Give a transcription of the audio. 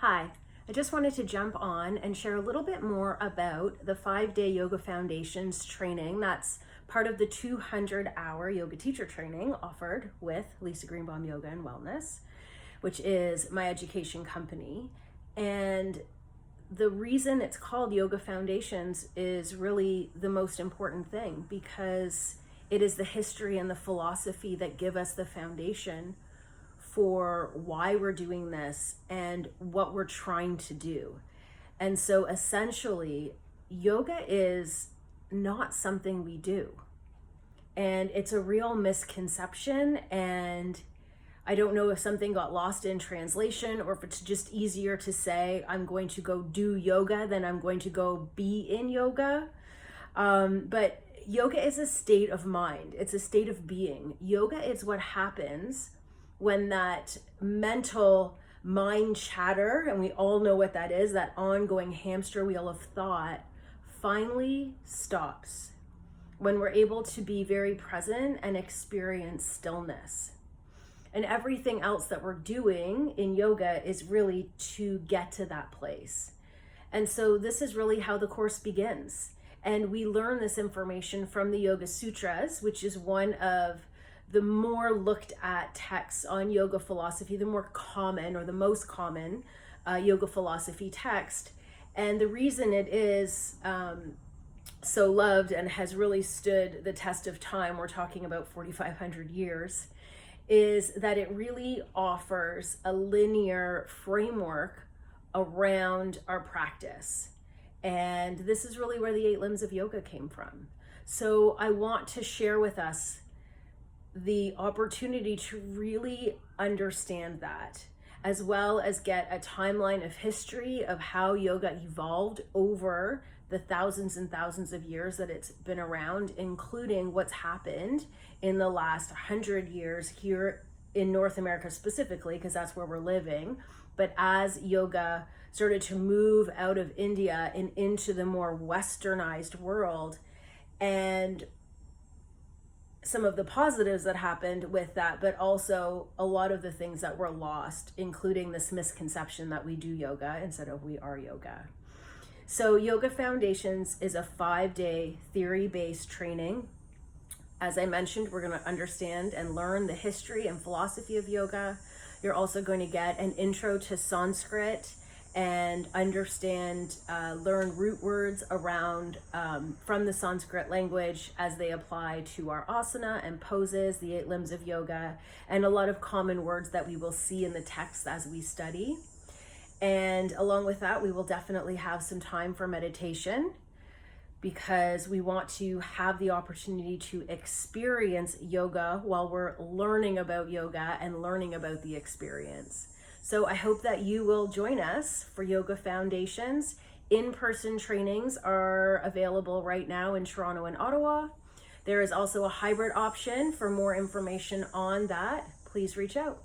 Hi, I just wanted to jump on and share a little bit more about the 5-day Yoga Foundations training that's part of the 200-hour yoga teacher training offered with Lisa Greenbaum Yoga and Wellness, which is my education company. And the reason it's called Yoga Foundations is really the most important thing, because it is the history and the philosophy that give us the foundation for why we're doing this and what we're trying to do. And so essentially, yoga is not something we do. And it's a real misconception. And I don't know if something got lost in translation or if it's just easier to say, I'm going to go do yoga than I'm going to go be in yoga. But yoga is a state of mind. It's a state of being. Yoga is what happens when that mental mind chatter, and we all know what that is, that ongoing hamster wheel of thought, finally stops. When we're able to be very present and experience stillness. And everything else that we're doing in yoga is really to get to that place. And so this is really how the course begins. And we learn this information from the Yoga Sutras, which is one of the more looked at texts on yoga philosophy, the more common or the most common yoga philosophy text. And the reason it is so loved and has really stood the test of time, we're talking about 4,500 years, is that it really offers a linear framework around our practice. And this is really where the 8 limbs of yoga came from. So I want to share with us the opportunity to really understand that, as well as get a timeline of history of how yoga evolved over the thousands and thousands of years that it's been around, including what's happened in the last 100 years here in North America specifically, because that's where we're living. But as yoga started to move out of India and into the more westernized world, and some of the positives that happened with that, but also a lot of the things that were lost, including this misconception that we do yoga instead of we are yoga. So Yoga Foundations is a 5-day theory-based training. As I mentioned, we're going to understand and learn the history and philosophy of yoga. You're also going to get an intro to Sanskrit and understand, learn root words around from the Sanskrit language as they apply to our asana and poses, the 8 limbs of yoga, and a lot of common words that we will see in the text as we study. And along with that, we will definitely have some time for meditation, because we want to have the opportunity to experience yoga while we're learning about yoga and learning about the experience. So I hope that you will join us for Yoga Foundations. In-person trainings are available right now in Toronto and Ottawa. There is also a hybrid option. For more information on that, please reach out.